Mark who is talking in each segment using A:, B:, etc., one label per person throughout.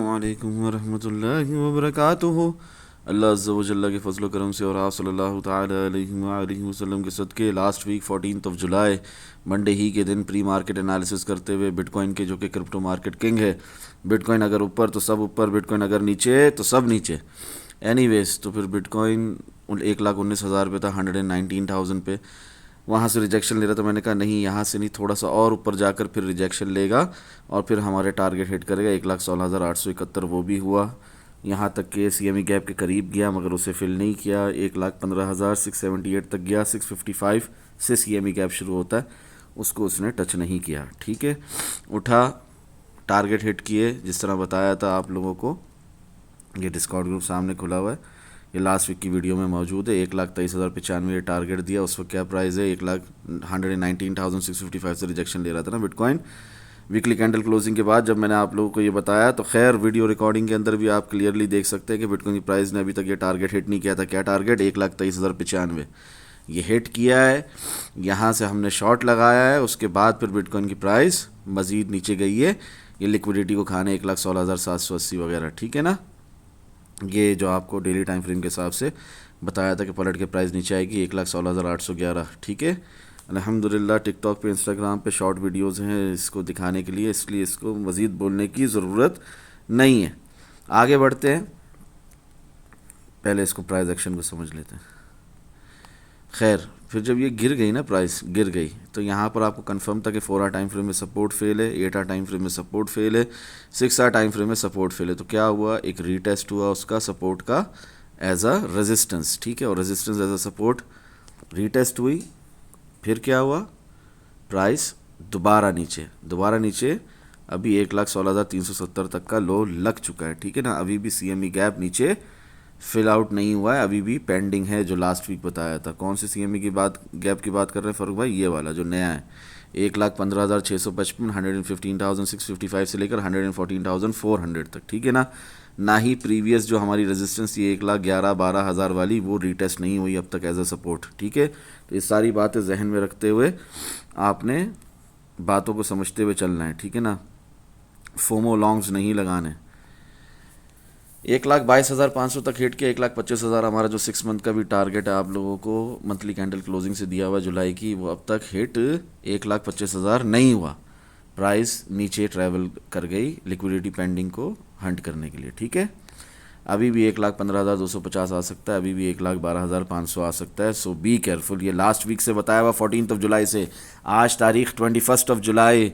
A: वालेकुम वरहमतुल्लाहि वबरकातुहू। अल्लाह अज़्ज़ा व जल्ला के फजल करम से और आप सल्लल्लाहु ताला अलैहि वसल्लम के सदक़े लास्ट वीक 14 जुलाई मंडे ही के दिन प्री मार्केट एनालिसिस करते हुए बिटकॉइन के, जो कि क्रिप्टो मार्केट किंग है, बिटकॉइन अगर ऊपर तो सब ऊपर, बिटकॉइन अगर नीचे तो सब नीचे। एनीवेज, तो फिर बिटकॉइन 1,19,000 पे था, 119,000 पे। वहाँ से रिजेक्शन ले रहा था, मैंने कहा नहीं, यहाँ से नहीं, थोड़ा सा और ऊपर जाकर फिर रिजेक्शन लेगा और फिर हमारे टारगेट हिट करेगा। 1,16,871 वो भी हुआ। यहाँ तक के CME गैप के करीब गया मगर उसे फिल नहीं किया। 1,15,678 तक गया। 655 से CME गैप शुरू होता है, उसको उसने टच नहीं किया। ठीक है, उठा, टारगेट हिट किए, जिस तरह बताया था आप लोगों को। ये डिस्काउंट ग्रुप सामने खुला हुआ है, ये लास्ट वीक की वीडियो में मौजूद है। 1,23,095 ये टारगेट दिया। उस वक्त क्या प्राइस है? 1,19,655 से रिजेक्शन ले रहा था ना बिटकॉइन। वीकली कैंडल क्लोजिंग के बाद जब मैंने आप लोगों को ये बताया, तो खैर वीडियो रिकॉर्डिंग के अंदर भी आप क्लियरली देख सकते हैं कि बिटकॉइन की प्राइस ने अभी तक ये टारगेट हिट नहीं किया था। क्या टारगेट? 1,23,095 ये हिट किया है। यहाँ से हमने शॉर्ट लगाया है, उसके बाद फिर बिटकॉइन की प्राइस मज़ीद नीचे गई है। ये लिक्विडिटी को खाने 1,16,780 वगैरह। ठीक है ना, ये जो आपको डेली टाइम फ्रेम के हिसाब से बताया था कि पलट के प्राइस नीचे आएगी 1,16,811। ठीक है, अल्हम्दुलिल्लाह। टिकटॉक पे, इंस्टाग्राम पे शॉर्ट वीडियोस हैं इसको दिखाने के लिए, इसलिए इसको मज़ीद बोलने की ज़रूरत नहीं है। आगे बढ़ते हैं, पहले इसको प्राइस एक्शन को समझ लेते हैं। खैर, फिर जब ये गिर गई ना, प्राइस गिर गई, तो यहाँ पर आपको कंफर्म था कि 4 आवर टाइम फ्रेम में सपोर्ट फेल है, 8 आवर टाइम फ्रेम में सपोर्ट फेल है, 6 आवर टाइम फ्रेम में सपोर्ट फेल है। तो क्या हुआ? एक रीटेस्ट हुआ उसका सपोर्ट का एज अ रेजिस्टेंस। ठीक है, और resistance as a support retest हुई। फिर क्या हुआ? प्राइस दोबारा नीचे, दोबारा नीचे। अभी 1,16,370 तक का लो लग चुका है। ठीक है ना, अभी भी CME गैप नीचे फिल आउट नहीं हुआ है, अभी भी पेंडिंग है, जो लास्ट वीक बताया था। कौन से CME की बात, गैप की बात कर रहे हैं फरूक भाई? ये वाला जो नया है, 1,15,655, 115,655 से लेकर 114,400 तक। ठीक है ना ही प्रीवियस जो हमारी रेजिस्टेंस थी 1,11,12,000 वाली, वो रीटेस्ट नहीं हुई अब तक एज अ सपोर्ट। ठीक है, तो ये सारी बातें जहन में रखते हुए आपने बातों को समझते हुए चलना है। ठीक है ना, फोमो लॉन्ग्स नहीं लगाने। 1,22,500 तक हिट किया। 1,25,000 हमारा जो 6 मंथ का भी टारगेट है आप लोगों को मंथली कैंडल क्लोजिंग से दिया हुआ जुलाई की, वो अब तक हिट 1,25,000 नहीं हुआ। प्राइस नीचे ट्रैवल कर गई लिक्विडिटी पेंडिंग को हंट करने के लिए। ठीक है, अभी भी 1,15,250 आ सकता है, अभी भी 1,12,500 आ सकता है। सो बी केयरफुल। ये लास्ट वीक से बताया हुआ 14 जुलाई से, आज तारीख 21 जुलाई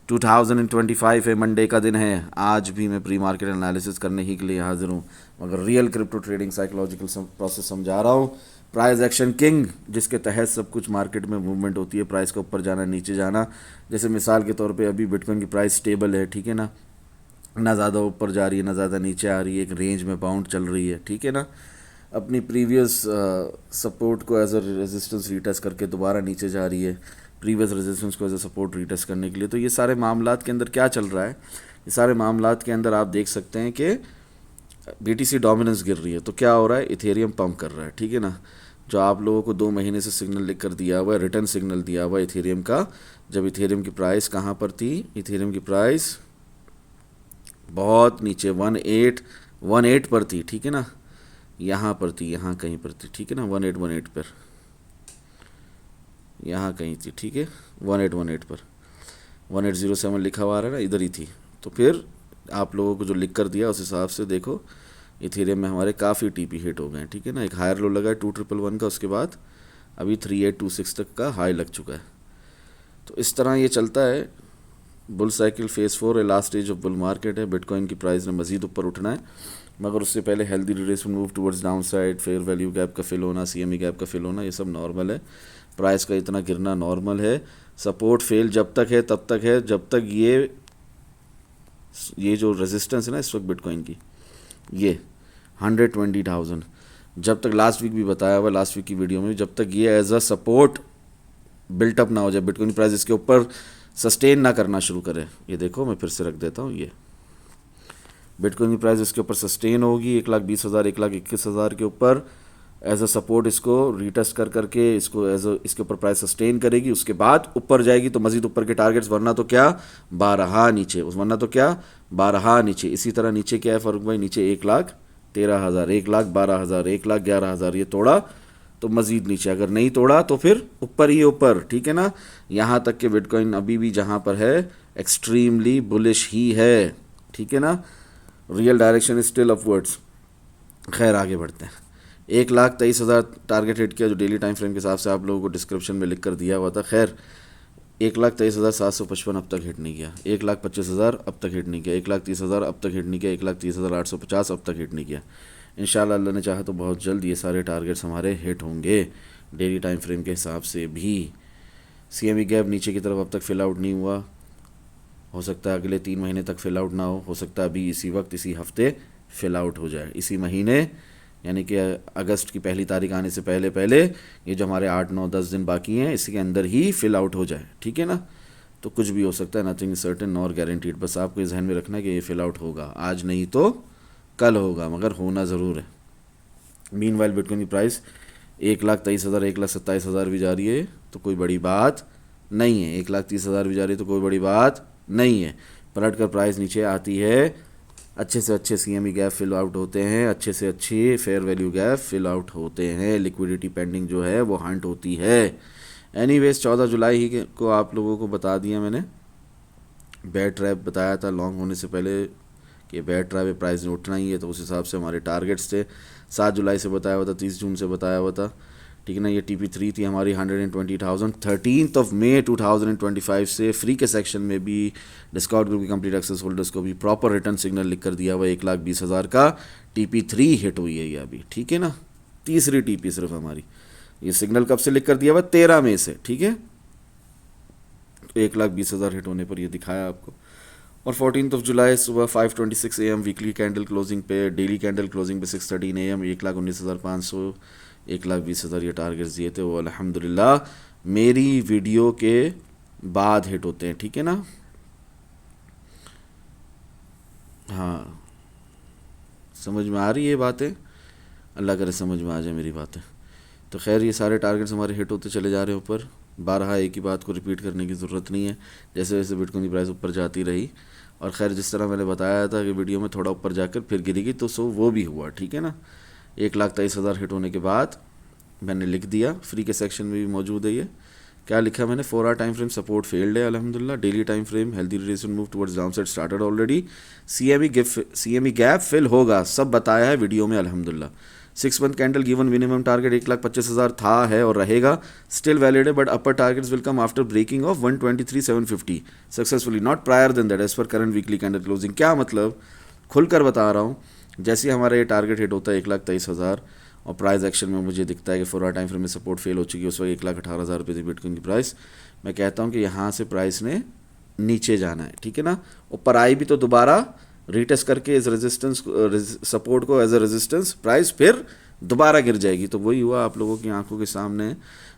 A: 2025 है, मंडे का दिन है। आज भी मैं प्री मार्केट एनालिसिस करने ही के लिए हाजिर हूँ, मगर real crypto trading psychological process समझा रहा हूँ। प्राइस एक्शन किंग, जिसके तहत सब कुछ मार्केट में मूवमेंट होती है, प्राइस का ऊपर जाना नीचे जाना। जैसे मिसाल के तौर पे अभी बिटकॉइन की प्राइस स्टेबल है। ठीक है ना ज़्यादा ऊपर जा रही है ना ज़्यादा नीचे आ रही है, एक रेंज में बाउंड चल रही है। ठीक है ना, अपनी प्रीवियस सपोर्ट को एज अ रेजिस्टेंस रीटेस्ट करके दोबारा नीचे जा रही है, प्रीवियस रेजिस्टेंस को एज अ सपोर्ट रीटेस्ट करने के लिए। तो ये सारे मामलात के अंदर क्या चल रहा है? ये सारे मामलात के अंदर आप देख सकते हैं कि BTC डोमिनेंस गिर रही है। तो क्या हो रहा है? इथेरियम पंप कर रहा है। ठीक है ना, जो आप लोगों को 2 महीने से सिग्नल लिख कर दिया हुआ है, रिटर्न सिग्नल दिया हुआ है इथेरियम का। जब इथेरियम की प्राइस कहाँ पर थी? इथेरियम की प्राइस बहुत नीचे 1818 पर थी। ठीक है ना, यहाँ पर थी, यहाँ कहीं पर थी। ठीक है ना, 1818 पर, यहाँ कहीं थी। ठीक है, 1818 पर 1807 लिखा हुआ आ रहा है ना, इधर ही थी। तो फिर आप लोगों को जो लिख कर दिया उस हिसाब से देखो, इथेरियम में हमारे काफ़ी TP हिट हो गए हैं। ठीक है ना, एक हायर लो लगा है 2,111 का, उसके बाद अभी 3826 तक का हाई लग चुका है। तो इस तरह ये चलता है। बुल साइकिल फेज़ 4 है, last stage of bull market है। बिटकॉइन की प्राइस ने मज़ीद ऊपर उठना है, मगर उससे पहले healthy retracement move towards down side, fair value gap का फिल होना, CME गैप का फिल होना, ये सब नॉर्मल है। प्राइस का इतना गिरना नॉर्मल है। सपोर्ट फेल जब तक है तब तक है, जब तक ये जो रेजिस्टेंस है ना इस वक्त बिटकॉइन की, ये 120,000, जब तक लास्ट वीक भी बताया हुआ, लास्ट वीक की वीडियो में, जब तक ये एज अ सपोर्ट बिल्टअप ना हो जाए, बिटकॉइन प्राइस इसके ऊपर सस्टेन ना करना शुरू करे। ये देखो, मैं फिर से रख देता हूँ, ये बिटकॉइन की प्राइस इसके ऊपर सस्टेन होगी 1,20,000 1,21,000 के ऊपर, एज अ सपोर्ट इसको रीटेस्ट कर करके इसको एज अ इसके ऊपर प्राइस सस्टेन करेगी, उसके बाद ऊपर जाएगी तो मजीद ऊपर के टारगेट्स, वरना तो क्या बारहा नीचे, वरना तो क्या बारहा नीचे। इसी तरह नीचे क्या है फारूक भाई, नीचे 1,13,000, 1,12,000, 1,11,000 ये तोड़ा तो मजीद नीचे, अगर नहीं तोड़ा तो फिर ऊपर ही ऊपर, ठीक है ना। यहाँ तक कि बिटकॉइन अभी भी जहाँ पर है एक्सट्रीमली बुलिश ही है, ठीक है ना। Real direction is still upwards. खैर आगे बढ़ते हैं। 1,23,000 टारगेट हिट किया जो डेली टाइम फ्रेम के हिसाब से आप लोगों को डिस्क्रिप्शन में लिख कर दिया हुआ था। खैर 1,23,755 अब तक हिट नहीं किया, 1,25,000 अब तक हिट नहीं किया, 1,30,000 अब तक हिट नहीं किया, 1,30,850 अब तक हिट नहीं किया। इंशाल्लाह अल्लाह ने चाहा तो बहुत जल्द ये सारे टारगेट्स हमारे हिट होंगे डेली टाइम फ्रेम के हिसाब से भी। CME गैप नीचे की तरफ अब तक फिल आउट नहीं हुआ, हो सकता है अगले 3 महीने तक फिल आउट ना हो सकता है अभी इसी वक्त इसी हफ्ते फिल आउट हो जाए, इसी महीने यानी कि अगस्त की पहली तारीख आने से पहले पहले ये जो हमारे 8, 9, 10 दिन बाकी हैं इसी के अंदर ही फिल आउट हो जाए, ठीक है ना। तो कुछ भी हो सकता है, नथिंग सर्टेन नॉर गारंटीड, बस आपको इस ध्यान में रखना है कि ये फिल आउट होगा, आज नहीं तो कल होगा, मगर होना ज़रूर है। मीनवाइल बिटकॉइन की प्राइस 1,23,000, 1,27,000 भी जा रही है तो कोई बड़ी बात नहीं है, 1,30,000 भी जा रही है तो कोई बड़ी बात नहीं है। पलट कर प्राइस नीचे आती है, अच्छे से अच्छे CME गैप फिल आउट होते हैं, अच्छे से अच्छे fair value gap fill out होते हैं, लिक्विडिटी पेंडिंग जो है वो हंट होती है। एनीवेज 14 जुलाई ही को आप लोगों को बता दिया मैंने, बेयर ट्रैप बताया था लॉन्ग होने से पहले कि बेयर ट्रैप प्राइस ने उठना ही है, तो उस हिसाब से हमारे टारगेट्स थे। 7 जुलाई से बताया हुआ था, 30 जून से बताया हुआ था, ठीक है ना। ये TP3 थी हमारी 120,000। 13 मई 2025 से फ्री के सेक्शन में भी डिस्काउंट ग्रुप की कंप्लीट एक्सेस होल्डर्स को भी प्रॉपर रिटर्न सिग्नल लिख कर दिया हुआ, 1,20,000 का TP3 हिट हुई है ये अभी, ठीक है ना। तीसरी TP सिर्फ हमारी, ये सिग्नल कब से लिख कर दिया हुआ, 13 मई से, ठीक है। तो 1,20,000 हिट होने पर ये दिखाया आपको। और 14 जुलाई सुबह 5:26 AM वीकली कैंडल क्लोजिंग पे, डेली कैंडल क्लोजिंग पे 6:13 AM 1,19,500, 1,20,000 ये टारगेट्स दिए थे, वो अल्हम्दुलिल्लाह मेरी वीडियो के बाद हिट होते हैं, ठीक है ना। हाँ समझ में आ रही है ये बातें, अल्लाह करे समझ में आ जाए मेरी बातें। तो खैर ये सारे टारगेट्स हमारे हिट होते चले जा रहे हैं ऊपर, बारहा एक ही बात को रिपीट करने की ज़रूरत नहीं है, जैसे जैसे बिटकॉइन की प्राइस ऊपर जाती रही। और ख़ैर जिस तरह मैंने बताया था कि वीडियो में थोड़ा ऊपर जाकर फिर गिरेगी, तो सो वो भी हुआ, ठीक है ना। 1,23,000 हिट होने के बाद मैंने लिख दिया, फ्री के सेक्शन में भी मौजूद है ये, क्या लिखा मैंने, 4 hour time frame support failed है अल्हम्दुलिल्लाह, daily time frame healthy relation move towards downside started already, CME gap fill होगा, सब बताया है वीडियो में अल्हम्दुलिल्लाह। 6 month candle given minimum target 1,25,000 था, है और रहेगा, स्टिल वैलिड है, but upper targets will come after breaking of 123,750 successfully, not prior than that as per current weekly candle closing. क्या मतलब, खुलकर बता रहा हूँ, जैसे हमारा ये टारगेट हिट होता है 1,23,000 और प्राइस एक्शन में मुझे दिखता है कि 4 आवर टाइम फ्रेम में सपोर्ट फेल हो चुकी है, उस वक्त 1,18,000 रुपये थी बिटकॉइन की प्राइस, मैं कहता हूँ कि यहाँ से प्राइस ने नीचे जाना है, ठीक है ना। ऊपर आई भी तो दोबारा रीटेस्ट करके इस रेजिस्टेंस सपोर्ट को एज अ रेजिस्टेंस प्राइस फिर दोबारा गिर जाएगी, तो वही हुआ आप लोगों की आंखों के सामने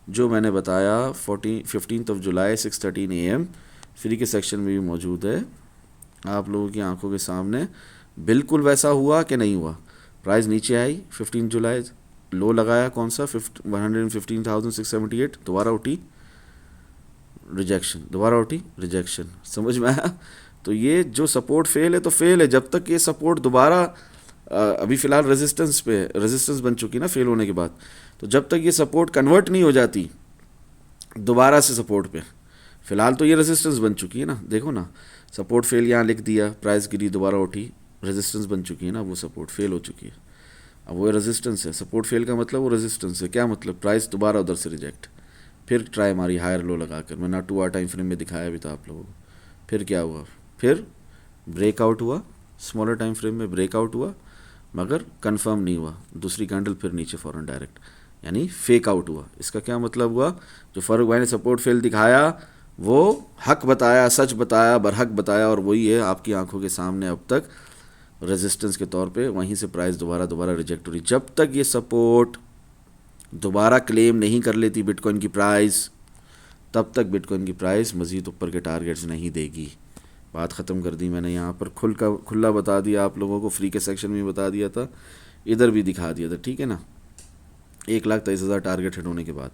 A: जो मैंने बताया। 15 जुलाई 6:13 AM फ्री के सेक्शन में भी मौजूद है, आप लोगों की आंखों के सामने बिल्कुल वैसा हुआ कि नहीं हुआ। प्राइस नीचे आई, 15 जुलाई लो लगाया कौन सा, 115,678, दोबारा उठी रिजेक्शन, दोबारा उठी रिजेक्शन, समझ में आया। तो ये जो सपोर्ट फेल है तो फेल है, जब तक ये सपोर्ट दोबारा अभी फ़िलहाल रेजिस्टेंस बन चुकी ना फेल होने के बाद, तो जब तक ये सपोर्ट कन्वर्ट नहीं हो जाती दोबारा से सपोर्ट पे, फ़िलहाल तो ये रेजिस्टेंस बन चुकी है ना, देखो ना, सपोर्ट फेल यहाँ लिख दिया, प्राइस गिरी, दोबारा उठी, रेजिस्टेंस बन चुकी है ना, वो सपोर्ट फेल हो चुकी है, अब वो रेजिस्टेंस है, सपोर्ट फेल का मतलब वो रेजिस्टेंस है, क्या मतलब, प्राइस दोबारा उधर से रिजेक्ट, फिर ट्राई मारी हायर लो लगाकर, मैंने 2 आवर टाइम फ्रेम में दिखाया भी था आप लोगों को। फिर क्या हुआ, फिर ब्रेकआउट हुआ, स्मॉलर टाइम फ्रेम में ब्रेकआउट हुआ, मगर कंफर्म नहीं हुआ, दूसरी कैंडल फिर नीचे फ़ौरन डायरेक्ट, यानी फेक आउट हुआ। इसका क्या मतलब हुआ, जो फारूक भाई ने सपोर्ट फेल दिखाया वो हक बताया, सच बताया, बरहक बताया, और वही है आपकी आंखों के सामने अब तक रेजिस्टेंस के तौर पे, वहीं से प्राइस दोबारा रिजेक्ट हो रही। जब तक ये सपोर्ट दोबारा क्लेम नहीं कर लेती बिटकॉइन की प्राइस, तब तक बिटकॉइन की प्राइस मज़ीद ऊपर के टारगेट्स नहीं देगी। बात ख़त्म कर दी मैंने, यहाँ पर खुला बता दिया आप लोगों को, फ्री के सेक्शन में बता दिया था, इधर भी दिखा दिया था, ठीक है ना। 1,23,000 टारगेट हिट होने के बाद,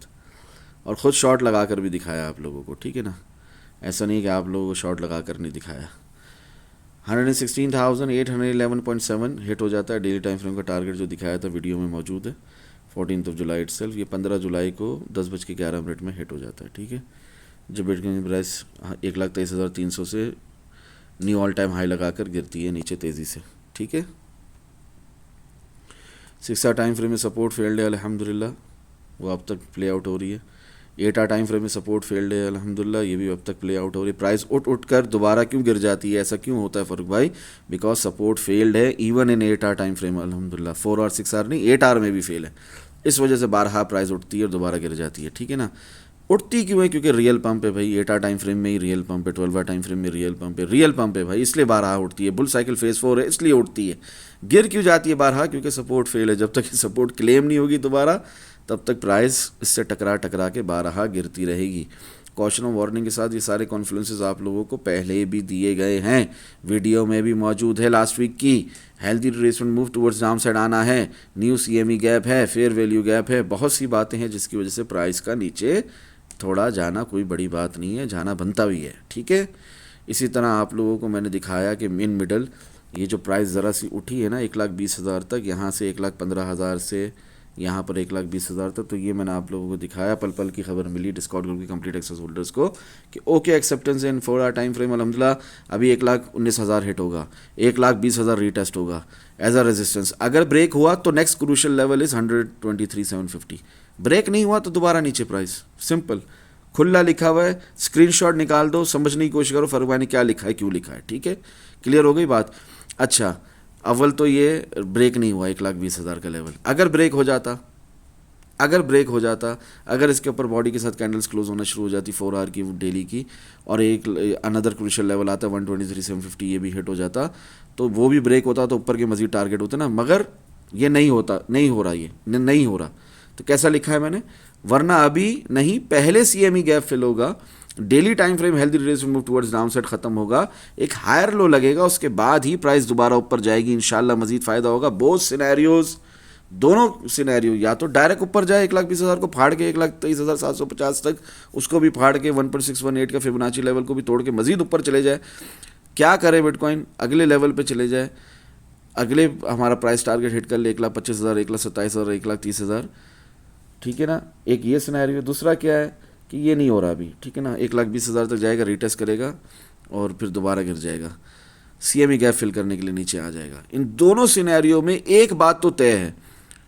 A: और ख़ुद शॉर्ट लगा कर भी दिखाया आप लोगों को, ठीक है ना, ऐसा नहीं कि आप लोगों को शॉर्ट लगा कर नहीं दिखाया। 116,811.7 हिट हो जाता है, डेली टाइम फ्रेम का टारगेट जो दिखाया था वीडियो में मौजूद है 14 जुलाई इटसेल्फ। ये 15 जुलाई को 10:11 में हिट हो जाता है, ठीक है, जब बिटकॉइन की प्राइस 1,23,300 से न्यू ऑल टाइम हाई लगाकर गिरती है नीचे तेज़ी से, ठीक है। 6 टाइम फ्रेम में सपोर्ट फेल्ड है अल्हम्दुलिल्लाह, वो अब तक प्ले आउट हो रही है। 8 टाइम फ्रेम में सपोर्ट फेल्ड है अल्हम्दुलिल्लाह, ये भी अब तक प्ले आउट हो रही है। प्राइस उठ कर दोबारा क्यों गिर जाती है, ऐसा क्यों होता है फ़ारूक भाई? बिकॉज सपोर्ट फेल्ड है इवन इन 8 टाइम फ्रेम अल्हम्दुलिल्लाह, 4 और 6 नहीं 8 में भी फेल है, इस वजह से बारहा प्राइस उठती है और दोबारा गिर जाती है, ठीक है ना। उठती क्यों है? क्योंकि रियल पंप है भाई, 8 टाइम फ्रेम में ही रियल पंप है, 12 टाइम फ्रेम में रियल पंप है, रियल पंप है भाई, इसलिए बारहा उठती है। बुल साइकिल फेज 4 है इसलिए उठती है। गिर क्यों जाती है बारहा? क्योंकि सपोर्ट फेल है। जब तक सपोर्ट क्लेम नहीं होगी दोबारा, तब तक प्राइस इससे टकरा के बारहा गिरती रहेगी। कॉशन और वार्निंग के साथ ये सारे कॉन्फ्लुएंसेस आप लोगों को पहले भी दिए गए हैं, वीडियो में भी मौजूद है लास्ट वीक की। Healthy retracement move towards down side आना है, न्यू CME गैप है, फेयर वैल्यू गैप है, बहुत सी बातें हैं जिसकी वजह से प्राइस का नीचे थोड़ा जाना कोई बड़ी बात नहीं है, जाना बनता भी है, ठीक है। इसी तरह आप लोगों को मैंने दिखाया कि इन मिडल ये जो प्राइस ज़रा सी उठी है ना 1,20,000 तक, यहाँ से 1,15,000 से यहाँ पर 1,20,000 तक, तो ये मैंने आप लोगों को दिखाया। पल पल की खबर मिली डिस्कॉर्ड ग्रुप की कंप्लीट एक्सेस होल्डर्स को कि okay acceptance in 4 hour time frame अल्हम्दुलिल्लाह, अभी 1,19,000 हिट होगा, 1,20,000 रीटेस्ट होगा एज अ रेजिस्टेंस। अगर ब्रेक हुआ तो next crucial level is 123,750। Break नहीं हुआ तो दोबारा नीचे प्राइस, सिंपल, खुला लिखा हुआ है, स्क्रीनशॉट निकाल दो, समझने की कोशिश करो फ़ारूक भाई ने क्या लिखा है, क्यों लिखा है, ठीक है, क्लियर हो गई बात। अच्छा, अव्वल तो ये ब्रेक नहीं हुआ 1,20,000 का लेवल, अगर ब्रेक हो जाता, अगर इसके ऊपर बॉडी के साथ कैंडल्स क्लोज होना शुरू हो जाती 4 आवर की डेली की, और एक अनदर क्रूशियल लेवल आता 123,750, ये भी हिट हो जाता, तो वो भी ब्रेक होता तो ऊपर के मजीद टारगेट होते ना, मगर ये नहीं होता, नहीं हो रहा, ये नहीं हो रहा। तो कैसा लिखा है मैंने, वरना अभी नहीं, पहले CME गैप फिल होगा, daily time frame healthy retracement move towards down side खत्म होगा, एक हायर लो लगेगा, उसके बाद ही प्राइस दोबारा ऊपर जाएगी, इंशाल्लाह मजीद फायदा होगा। बोथ सिनेरियोज, दोनों सिनेरियो, या तो डायरेक्ट ऊपर जाए 1,20,000 को फाड़ के 1,23,750 तक, उसको भी फाड़ के 1.618 का फिबोनाची लेवल को भी तोड़ के मजीद ऊपर चले जाए। क्या करे बिटकॉइन, अगले लेवल पे चले जाए, अगले हमारा प्राइस टारगेट हिट कर ले 1,25,000, 1,27,000, 1,30,000, ठीक है ना। एक ये सिनेरियो। दूसरा क्या है कि ये नहीं हो रहा अभी, ठीक है ना, 1,20,000 तक जाएगा, रीटेस्ट करेगा और फिर दोबारा गिर जाएगा, CME गैप फिल करने के लिए नीचे आ जाएगा। इन दोनों सिनेरियो में एक बात तो तय है,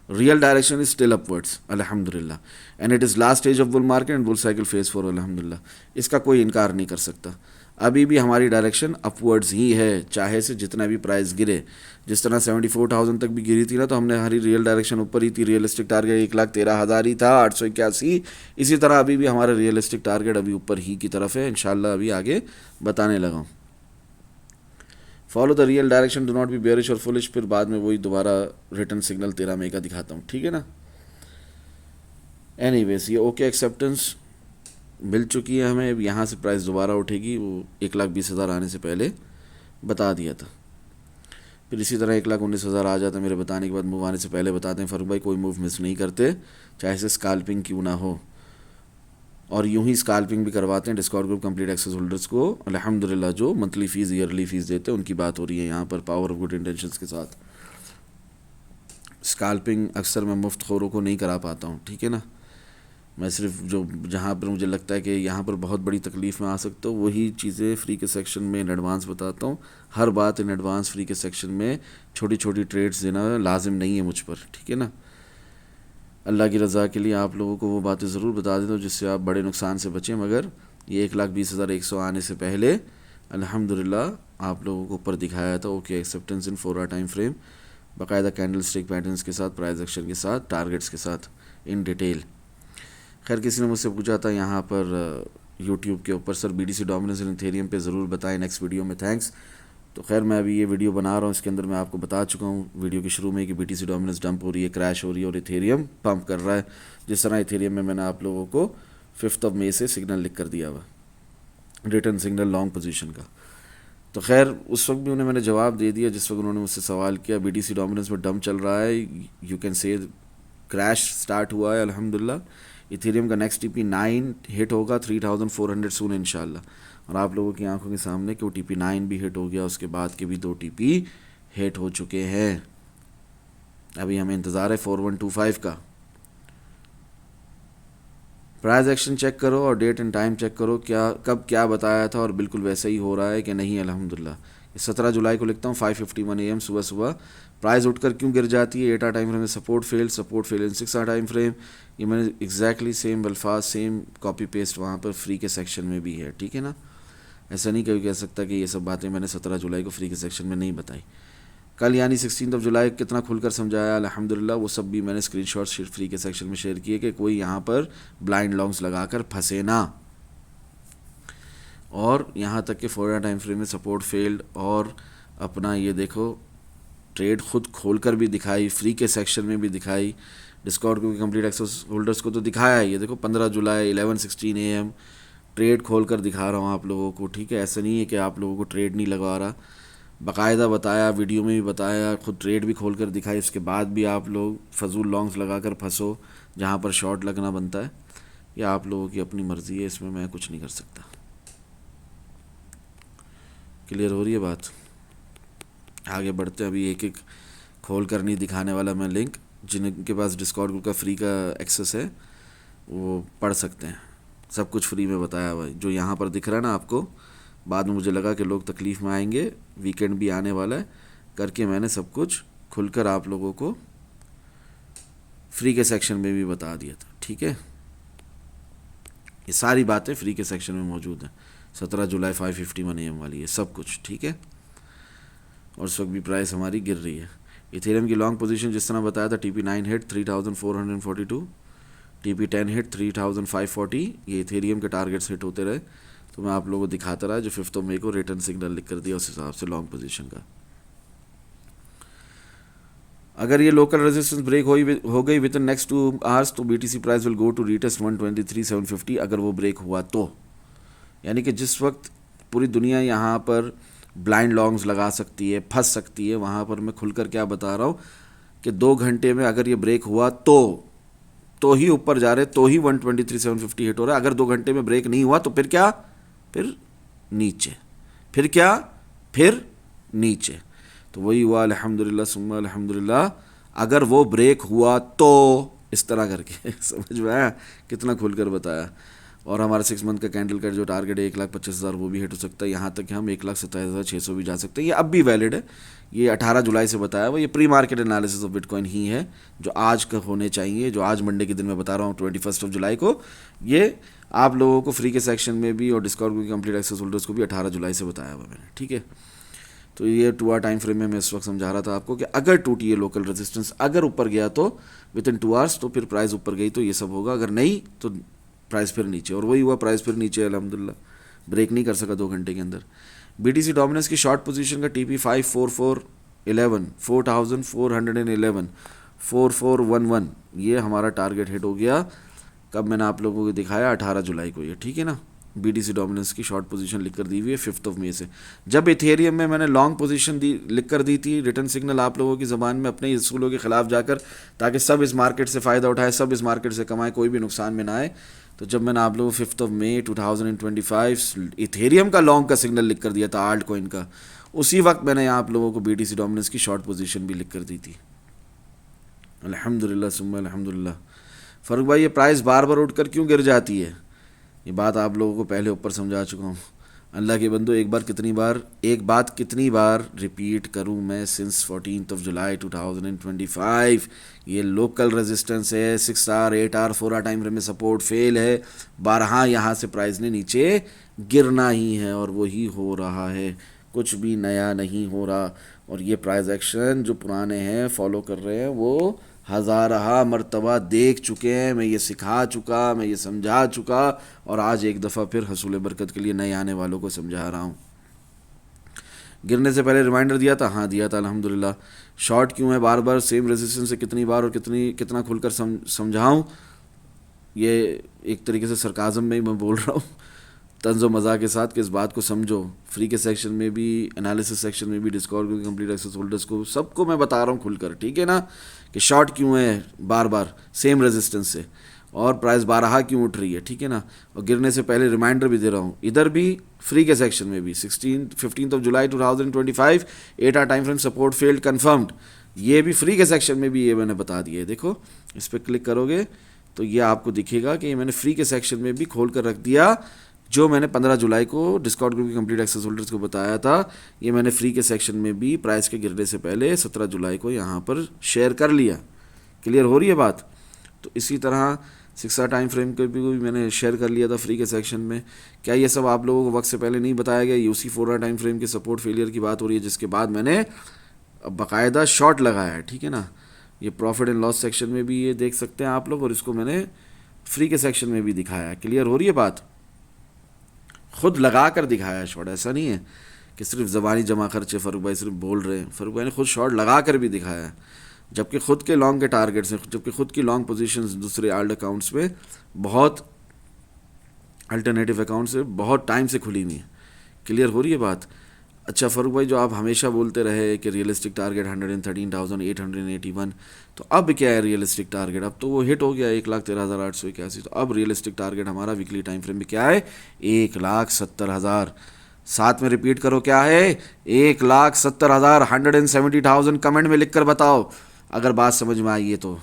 A: real direction is still upwards अल्हम्दुलिल्लाह, and it is last stage of bull market and bull cycle phase 4 अल्हम्दुलिल्लाह, इसका कोई इनकार नहीं कर सकता। अभी भी हमारी डायरेक्शन अपवर्ड्स ही है, चाहे से जितना भी प्राइस गिरे। जिस तरह 74,000 तक भी गिरी थी ना, तो हमने हमारी रियल डायरेक्शन ऊपर ही थी, रियलिस्टिक टारगेट 1,13,000 ही था, 881। इसी तरह अभी भी हमारा रियलिस्टिक टारगेट अभी ऊपर ही की तरफ है, इंशाल्लाह अभी आगे बताने लगा हूँ। Follow the real direction, do not be bearish और फुलिश, फिर बाद में वही दोबारा रिटर्न सिग्नल 13 मई का दिखाता हूँ, ठीक है ना। एनीवेज, ये ओके एक्सेप्टेंस मिल चुकी है हमें, अब यहाँ से प्राइस दोबारा उठेगी, वो 1,20,000 आने से पहले बता दिया था। फिर इसी तरह 1,19,000 आ जाता है मेरे बताने के बाद, मूव आने से पहले बताते हैं फ़ारूक भाई कोई मूव मिस नहीं करते, चाहे से स्काल्पिंग क्यों ना हो, और यूं ही स्काल्पिंग भी करवाते हैं Discord group complete access holders को अल्हम्दुलिल्लाह, जो मंथली फ़ीस ईयरली फ़ीस देते हैं उनकी बात हो रही है यहाँ पर, पावर ऑफ गुड इंटेंशंस के साथ। स्काल्पिंग अक्सर मैं मुफ्त खोरों को नहीं करा पाता हूँ, ठीक है ना, मैं सिर्फ जो जहाँ पर मुझे लगता है कि यहाँ पर बहुत बड़ी तकलीफ़ में आ सकता हूँ वही चीज़ें फ्री के सेक्शन में इन एडवांस बताता हूँ। हर बात इन एडवांस फ्री के सेक्शन में छोटी छोटी ट्रेड्स देना लाजिम नहीं है मुझ पर, ठीक है ना। अल्लाह की रज़ा के लिए आप लोगों को वो बातें ज़रूर बता देता हूँ जिससे आप बड़े नुकसान से बचें, मगर ये 1,20,100 आने से पहले अल्हम्दुलिल्लाह आप लोगों को ऊपर दिखाया था okay acceptance in 4 hour time frame, बाकायदा कैंडल स्टिक पैटर्न्स के साथ, प्राइस एक्शन के साथ, टारगेट्स के साथ इन डिटेल। खैर किसी ने मुझसे पूछा था यहाँ पर यूट्यूब के ऊपर, सर BTC डोमिनेंस इन इथेरियम पे ज़रूर बताएं नेक्स्ट वीडियो में, थैंक्स। तो खैर मैं अभी ये वीडियो बना रहा हूँ, इसके अंदर मैं आपको बता चुका हूँ वीडियो के शुरू में कि BTC डोमिनेंस डंप हो रही है, क्रैश हो रही है और इथेरियम पंप कर रहा है। जिस तरह इथेरियम में मैंने आप लोगों को 5 मई से सिग्नल लिख कर दिया हुआ, रिटर्न सिग्नल लॉन्ग पोजीशन का। तो खैर उस वक्त भी उन्हें मैंने जवाब दे दिया जिस वक्त उन्होंने मुझसे सवाल किया BTC डोमिनेंस में डंप चल रहा है, you can say crash start हुआ है अल्हम्दुलिल्लाह। इथेरियम का नेक्स्ट टीपी 9 हिट होगा 3400 सून इंशाल्लाह। और आप लोगों की आंखों के सामने कि वो टीपी 9 भी हिट हो गया, उसके बाद के भी 2 टीपी हिट हो चुके हैं। अभी हमें इंतज़ार है 4125 का। प्राइस एक्शन चेक करो और डेट एंड टाइम चेक करो, क्या कब क्या बताया था और बिल्कुल वैसे ही हो रहा है कि नहीं अल्हम्दुलिल्लाह। 17 जुलाई को लिखता हूँ 5:51 AM सुबह सुबह। प्राइस उठकर क्यों गिर जाती है? 8 आवर टाइम फ्रेम में support fail in 6 hour time frame. ये मैंने एग्जैक्टली सेम अल्फाज सेम कॉपी पेस्ट वहाँ पर फ्री के सेक्शन में भी है, ठीक है ना। ऐसा नहीं कभी कह सकता कि ये सब बातें मैंने 17 जुलाई को फ्री के सेक्शन में नहीं बताई। कल यानी 16 जुलाई कितना खुलकर समझाया अल्हम्दुलिल्लाह, वो सब भी मैंने स्क्रीनशॉट्स फ्री के सेक्शन में शेयर किए कि कोई यहाँ पर ब्लाइंड लॉन्ग्स लगाकर फंसे ना। और यहाँ तक कि 4 टाइम फ्रेम में सपोर्ट फेल्ड और अपना ये देखो ट्रेड खुद खोलकर भी दिखाई, फ्री के सेक्शन में भी दिखाई, डिस्कॉर्ड को कंप्लीट एक्सेस होल्डर्स को तो दिखाया है। ये देखो 15 जुलाई 11:16 AM ट्रेड खोलकर दिखा रहा हूँ आप लोगों को, ठीक है। ऐसा नहीं है कि आप लोगों को ट्रेड नहीं लगवा रहा, बाकायदा बताया, वीडियो में भी बताया, खुद ट्रेड भी खोल कर दिखाई। इसके बाद भी आप लोग फजूल लॉन्ग्स लगा कर फंसो जहाँ पर शॉर्ट लगना बनता है। ये आप लोगों की अपनी मर्ज़ी है, इसमें मैं कुछ नहीं कर सकता। क्लियर हो रही है बात? आगे बढ़ते हैं। अभी एक एक खोल कर नहीं दिखाने वाला मैं लिंक। जिनके पास डिस्कॉर्ड ग्रुप का फ्री का एक्सेस है वो पढ़ सकते हैं, सब कुछ फ्री में बताया हुआ है। जो यहाँ पर दिख रहा है ना आपको, बाद में मुझे लगा कि लोग तकलीफ़ में आएंगे, वीकेंड भी आने वाला है करके मैंने सब कुछ खुलकर आप लोगों को फ्री के सेक्शन में भी बता दिया था, ठीक है। ये सारी बातें फ्री के सेक्शन में मौजूद हैं। 17 जुलाई 5:51 AM वाली है सब कुछ, ठीक है। और इस वक्त भी प्राइस हमारी गिर रही है। इथेरियम की लॉन्ग पोजीशन जिस तरह बताया था, TP 9 हिट 3442, TP 10 हिट 3540, ये इथेरियम के टारगेट्स हिट होते रहे। तो मैं आप लोगों को दिखाता रहा। जो 5 मई को रिटर्न सिग्नल लिख कर दिया उस हिसाब से लॉन्ग पोजीशन का। अगर ये लोकल रेजिस्टेंस ब्रेक हो गई विद इन नेक्स्ट 2 आवर्स तो BTC price will go to retest 123,750 अगर वो ब्रेक हुआ तो। यानी कि जिस वक्त पूरी दुनिया यहाँ पर ब्लाइंड लॉन्ग्स लगा सकती है, फंस सकती है, वहाँ पर मैं खुलकर क्या बता रहा हूँ कि 2 घंटे में अगर ये ब्रेक हुआ तो ही ऊपर जा रहे, तो ही 123,750 हिट हो रहा है। अगर 2 घंटे में ब्रेक नहीं हुआ तो फिर क्या? फिर नीचे। फिर क्या? फिर नीचे। तो वही हुआ अल्हम्दुलिल्लाह सुम्मा अल्हम्दुलिल्लाह। अगर वो ब्रेक हुआ तो इस तरह करके समझ में आया? कितना खुलकर बताया। और हमारा 6 मंथ का कैंडल का जो टारगेट है 1,25,000 वो भी हिट हो सकता है। यहाँ तक कि हम 1,27,600 भी जा सकते हैं। ये अब भी वैलिड है। ये 18 जुलाई से बताया हुआ, ये pre market analysis of bitcoin ही है जो आज का होने चाहिए, जो आज मंडे के दिन मैं बता रहा हूँ 21 जुलाई को। ये आप लोगों को फ्री के सेक्शन में भी और डिस्कॉर्ड की कंप्लीट एक्सेस होल्डर्स को भी 18 जुलाई से बताया हुआ मैंने, ठीक है। तो ये 2 आवर टाइम फ्रेम में मैं इस वक्त समझा रहा था आपको कि अगर टूटी है लोकल रेजिस्टेंस, अगर ऊपर गया तो विद इन 2 आवर्स तो फिर प्राइस ऊपर गई तो ये सब होगा, अगर नहीं तो प्राइस फिर नीचे। और वही हुआ, प्राइस फिर नीचे अल्हम्दुलिल्लाह, ब्रेक नहीं कर सका 2 घंटे के अंदर। BTC डोमिनेंस की शॉर्ट पोजीशन का TP 54411 4411 4411 ये हमारा टारगेट हिट हो गया। कब मैंने आप लोगों को दिखाया? 18 जुलाई को, ये ठीक है ना। BTC डोमिनेंस की शॉर्ट पोजीशन लिख कर दी हुई है 5 मई से। जब इथेरियम में मैंने लॉन्ग पोजीशन दी लिख कर दी थी, रिटर्न सिग्नल आप लोगों की ज़बान में अपने असूलों के ख़िलाफ़ जाकर, ताकि सब इस मार्केट से फ़ायदा उठाए, सब इस मार्केट से कमाए, कोई भी नुकसान में ना आए। तो जब मैंने आप लोगों को 5 मई 2025 इथेरियम का लॉन्ग का सिग्नल लिख कर दिया था, आल्ट कॉइन का, उसी वक्त मैंने आप लोगों को BTC डोमिनेंस की शॉर्ट पोजीशन भी लिख कर दी थी। अल्हम्दुलिल्लाह सुम्मा अल्हम्दुलिल्लाह। फ़ारूक भाई ये प्राइस बार बार उठकर क्यों गिर जाती है? ये बात आप लोगों को पहले ऊपर समझा चुका हूँ। अल्लाह के बंदो, एक बात कितनी बार रिपीट करूँ मैं? सिंस 14 जुलाई 2025 ये लोकल रेजिस्टेंस है। 6 hour 8 hour 4 hour time frame में सपोर्ट फेल है। 12 यहाँ से प्राइस ने नीचे गिरना ही है और वही हो रहा है, कुछ भी नया नहीं हो रहा। और ये प्राइस एक्शन जो पुराने हैं फॉलो कर रहे हैं वो हज़ारहा मरतबा देख चुके हैं, मैं ये सिखा चुका, मैं ये समझा चुका, और आज एक दफ़ा फिर हसूल बरकत के लिए नए आने वालों को समझा रहा हूँ। गिरने से पहले रिमाइंडर दिया था, हाँ दिया था अल्हम्दुलिल्लाह। शॉर्ट क्यों है बार बार? सेम रेजिस्टेंस से कितनी बार और कितना खुलकर समझाऊँ? ये एक तरीके से सरकाज़म में ही मैं बोल रहा हूँ। तंज़ो मज़ा के साथ कि इस बात को समझो। फ्री के सेक्शन में भी, एनालिसिस सेक्शन में भी, डिस्कॉर्ड के कंप्लीट एक्सेस होल्डर्स को सबको मैं बता रहा हूँ खुलकर, ठीक है ना, कि शॉर्ट क्यों है बार बार सेम रेजिस्टेंस से, और प्राइस 12 क्यों उठ रही है, ठीक है ना। और गिरने से पहले रिमाइंडर भी दे रहा हूँ, इधर भी फ्री के सेक्शन में भी 15 जुलाई 2025 8 hour time frame support failed confirmed, ये भी फ्री के सेक्शन में भी ये मैंने बता दिया है। देखो इस पर क्लिक करोगे तो ये आपको दिखेगा कि ये मैंने फ्री के सेक्शन में भी खोल कर रख दिया, जो मैंने 15 जुलाई को डिस्कॉर्ड ग्रुप के कंप्लीट एक्सेस होल्डर्स को बताया था, ये मैंने फ्री के सेक्शन में भी प्राइस के गिरने से पहले 17 जुलाई को यहाँ पर शेयर कर लिया। क्लियर हो रही है बात। तो इसी तरह 6 आवर टाइम फ्रेम के भी मैंने शेयर कर लिया था फ्री के सेक्शन में। क्या ये सब आप लोगों को वक्त से पहले नहीं बताया गया? ये उसी 4 आवर टाइम फ्रेम के सपोर्ट फेलियर की बात हो रही है, जिसके बाद मैंने बाकायदा शॉर्ट लगाया है, ठीक है ना। ये प्रॉफिट एंड लॉस सेक्शन में भी ये देख सकते हैं आप लोग, और इसको मैंने फ्री के सेक्शन में भी दिखाया है। क्लियर हो रही है बात। खुद लगा कर दिखाया है शॉर्ट, ऐसा नहीं है कि सिर्फ ज़बानी जमा खर्चे फ़ारूक भाई सिर्फ बोल रहे हैं। फ़ारूक भाई ने खुद शॉर्ट लगा कर भी दिखाया है, जबकि खुद के लॉन्ग के टारगेट्स हैं, जबकि खुद की लॉन्ग पोजीशंस दूसरे आल्ट अकाउंट्स में बहुत, अल्टरनेटिव अकाउंट से बहुत टाइम से खुली हुई है। क्लियर हो रही है बात। अच्छा फ़ारूक भाई, जो आप हमेशा बोलते रहे कि रियलिस्टिक टारगेट 113,881, तो अब क्या है रियलिस्टिक टारगेट? अब तो वो हिट हो गया 1,13,881। तो अब रियलिस्टिक टारगेट हमारा वीकली टाइम फ्रेम में क्या है? 1,70,000। साथ में रिपीट करो, क्या है? 1,70,000, 170,000। कमेंट में लिख कर बताओ अगर बात समझ में आई है तो।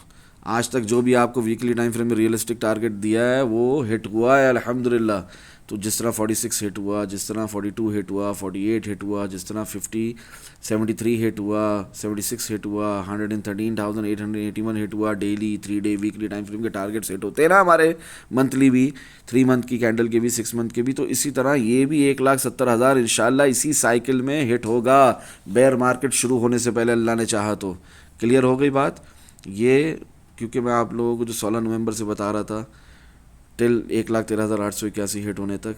A: आज तक जो भी आपको वीकली टाइम फ्रेम में रियलिस्टिक टारगेट दिया है वो हिट हुआ है अल्हम्दुलिल्लाह। तो जिस तरह 46 हिट हुआ, जिस तरह 42 हिट हुआ, 48 हिट हुआ, जिस तरह 73 हिट हुआ, 76 हिट हुआ, 113,881 हिट हुआ, daily 3 day weekly time frame के टारगेट सेट होते हैं ना हमारे, मंथली भी, 3 मंथ की कैंडल के भी, 6 मंथ के भी। तो इसी तरह ये भी 1,70,000 इंशाल्लाह इसी साइकिल में हिट होगा, बेयर मार्केट शुरू होने से पहले, अल्लाह ने चाहा तो। क्लियर हो गई बात। ये क्योंकि मैं आप लोगों को जो 16 नवंबर से बता रहा था टिल 1,13,881 हिट होने तक,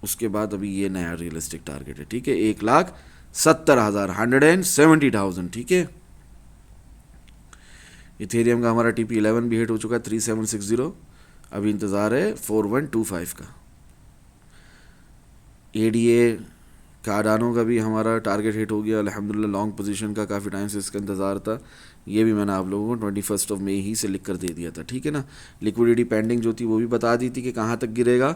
A: उसके बाद अभी ये नया रियलिस्टिक टारगेट है, ठीक है, 1,70,000, 170,000, ठीक है। इथेरियम का हमारा टीपी 11 भी हिट हो चुका है 3760, अभी इंतज़ार है 4125 का। एडीए कार्डानो का भी हमारा टारगेट हिट हो गया अल्हम्दुलिल्लाह। लॉन्ग पोजीशन का काफ़ी टाइम से इसका इंतज़ार था, ये भी मैंने आप लोगों को 21 मई ही से लिख कर दे दिया था, ठीक है ना। लिक्विडिटी पेंडिंग जो थी वो भी बता दी थी कि कहाँ तक गिरेगा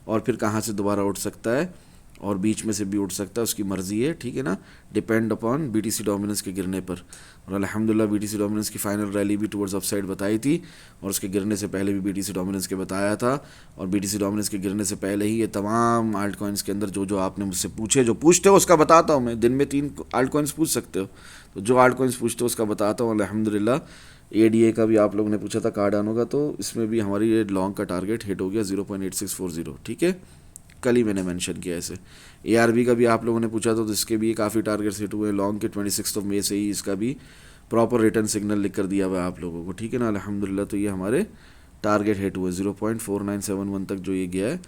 A: और फिर कहाँ से दोबारा उठ सकता है, और बीच में से भी उठ सकता है, उसकी मर्ज़ी है, ठीक है ना, डिपेंड अपॉन बीटीसी डोमिनेंस के गिरने पर। और अल्हम्दुलिल्लाह बीटीसी डोमिनेंस की फाइनल रैली भी टुवर्ड्स अपसाइड बताई थी, और उसके गिरने से पहले भी बीटीसी डोमिनेंस के बताया था। और बीटीसी डोमिनेंस के गिरने से पहले ही ये तमाम आल्ट कॉइन्स के अंदर जो जो आपने मुझसे पूछे, जो पूछते हो उसका बताता हूँ मैं। दिन में 3 आल्ट कॉइन्स पूछ सकते हो, तो जो आल्ट कॉइन्स पूछते हो उसका बताता हूँ अल्हम्दुलिल्लाह। एडीए का भी आप लोगों ने पूछा था, कार्डानो का, तो इसमें भी हमारी ये लॉन्ग का टारगेट हिट हो गया 0.8640, ठीक है, कल ही मैंने मेंशन किया ऐसे। एआरबी का भी आप लोगों ने पूछा था, तो इसके भी काफ़ी टारगेट्स हिट हुए लॉन्ग के। 26 मई से ही इसका भी प्रॉपर रिटर्न सिग्नल लिख कर दिया हुआ है आप लोगों को, ठीक है ना, अल्हम्दुलिल्लाह। तो ये हमारे टारगेट हिट हुए 0.4971 तक जो ये गया है,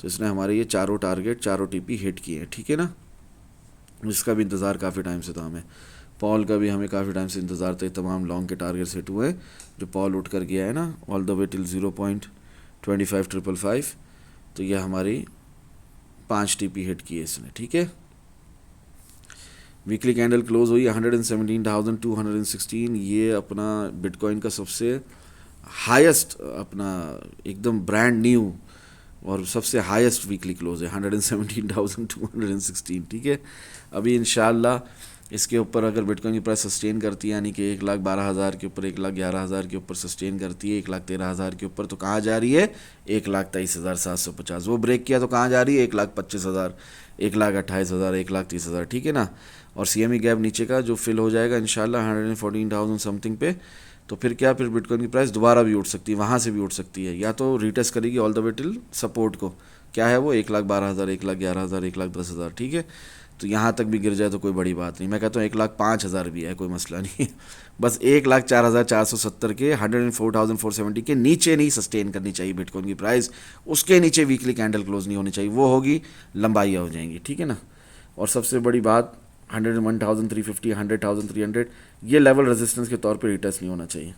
A: तो इसने हमारे ये चारों टारगेट, चारों टीपी हिट किए हैं, ठीक है ना। इसका भी इंतज़ार काफ़ी टाइम से था हमें। पॉल का भी हमें काफ़ी टाइम से इंतज़ार था। तमाम लॉन्ग के टारगेट्स हिट हुए हैं, जो पॉल उठ कर गया है ना, ऑल द वे टिल 0.25555। तो ये हमारी 5 टीपी हिट किए इसने, ठीक है। वीकली कैंडल क्लोज हुई 117,216। ये अपना बिटकॉइन का सबसे हाईएस्ट, अपना एकदम ब्रांड न्यू और सबसे हाईएस्ट वीकली क्लोज है 117,216, ठीक है। अभी इंशाल्लाह इसके ऊपर अगर बिटकॉइन की प्राइस सस्टेन करती है, यानी कि 1,12,000 के ऊपर, 1,11,000 के ऊपर सस्टेन करती है, 1,13,000 के ऊपर, तो कहाँ जा रही है? 1,23,750। वो ब्रेक किया तो कहाँ जा रही है? 1,25,000, 1,28,000, 1,30,000, ठीक है ना। और सीएमई गैप नीचे का जो फिल हो जाएगा इंशाल्लाह 114,000 समथिंग पे, तो फिर क्या, फिर बिटकॉइन की प्राइस दोबारा भी उठ सकती है, वहाँ से भी उठ सकती है, या तो रीटेस्ट करेगी all the way till support को। क्या है वो? 1,12,000, 1,11,000, 1,10,000, ठीक है। तो यहाँ तक भी गिर जाए तो कोई बड़ी बात नहीं। मैं कहता हूँ 1,05,000 भी है, कोई मसला नहीं है। बस 1,04,470 के, 104,470 के नीचे नहीं सस्टेन करनी चाहिए बिटकॉइन की प्राइस, उसके नीचे वीकली कैंडल क्लोज नहीं होनी चाहिए, वो होगी लंबाइयाँ हो जाएंगी, ठीक है ना। और सबसे बड़ी बात 101,350, 100,300 ये लेवल रेजिस्टेंस के तौर पे रिटेस्ट नहीं होना चाहिए,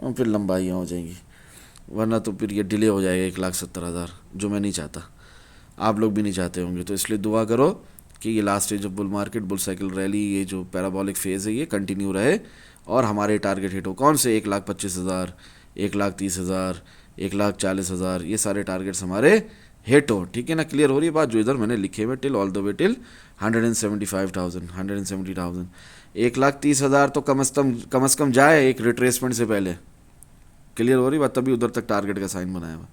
A: और फिर लंबाइयाँ हो जाएंगी, वरना तो फिर ये डिले हो जाएगा 1,70,000, जो मैं नहीं चाहता। आप लोग भी नहीं चाहते होंगे, तो इसलिए दुआ करो कि ये last stage of bull market, bull cycle rally, ये जो पैराबॉलिक फेज़ है ये कंटिन्यू रहे और हमारे टारगेट हिट हो। कौन से? 1,25,000, 1,30,000, 1,40,000, ये सारे टारगेट्स हमारे हिट हो। ठीक है ना? क्लियर हो रही है बात? जो इधर मैंने लिखे हुए till all the way till 175,000, 170,000, 1,30,000 तो कम से कम जाए एक रिट्रेसमेंट से पहले। क्लियर हो रही बात? तभी उधर तक टारगेट का साइन बनाया हुआ।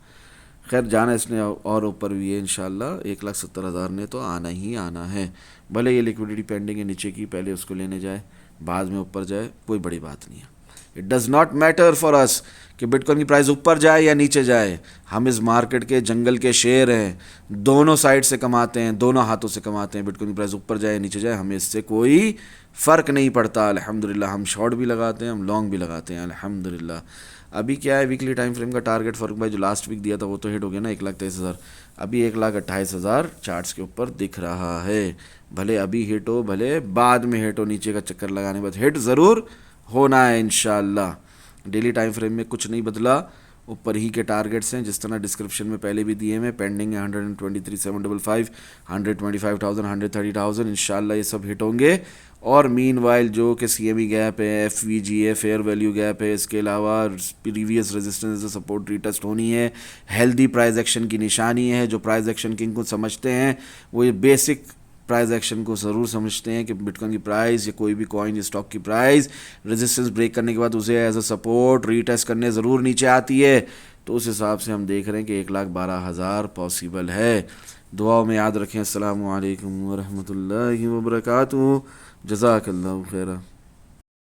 A: खैर जाना इसने और ऊपर भी है इंशाल्लाह। 1,70,000 ने तो आना ही आना है। भले ये लिक्विडिटी पेंडिंग है नीचे की, पहले उसको लेने जाए, बाद में ऊपर जाए, कोई बड़ी बात नहीं है। It does not matter for us कि बिटकॉइन की प्राइस ऊपर जाए या नीचे जाए। हम इस मार्केट के जंगल के शेर हैं, दोनों साइड से कमाते हैं, दोनों हाथों से कमाते हैं। बिटकॉइन की प्राइस ऊपर जाए या नीचे जाए, हमें इससे कोई फ़र्क नहीं पड़ता अल्हम्दुलिल्लाह। हम शॉर्ट भी लगाते हैं, हम लॉन्ग भी लगाते हैं अल्हम्दुलिल्लाह। अभी क्या है, वीकली टाइम फ्रेम का टारगेट फ़र्क भाई जो लास्ट वीक दिया था वो तो हिट हो गया ना, 1,23,000। अभी 1,28,000 चार्ट्स के ऊपर दिख रहा है। भले अभी हिट हो, भले बाद में हिट हो, नीचे का चक्कर लगाने बाद हिट ज़रूर होना है इंशाल्लाह। डेली टाइम फ्रेम में कुछ नहीं बदला, ऊपर ही के टारगेट्स हैं जिस तरह डिस्क्रिप्शन में पहले भी दिए हैं। पेंडिंग है 123,755, 125,000, 130,000, इंशाल्लाह ये सब हिट होंगे। और मीन वाइल जो कि CME गैप है, FVG है, फेयर वैल्यू गैप है, इसके अलावा प्रीवियस रेजिस्टेंस सपोर्ट रीटेस्ट होनी है। हेल्दी प्राइस एक्शन की निशानी है। जो प्राइस एक्शन किंग को समझते हैं वो ये बेसिक प्राइस एक्शन को ज़रूर समझते हैं कि बिटकॉइन की प्राइस या कोई भी कॉइन या स्टॉक की प्राइस रेजिस्टेंस ब्रेक करने के बाद उसे एज अ सपोर्ट रीटेस्ट करने ज़रूर नीचे आती है। तो उस हिसाब से हम देख रहे हैं कि 1,12,000 पॉसिबल है। दुआओं में याद रखें। अस्सलामु अलैकुम वरहमतुल्लाहि वबरकातुहू। जज़ाकल्लाहु खैरा।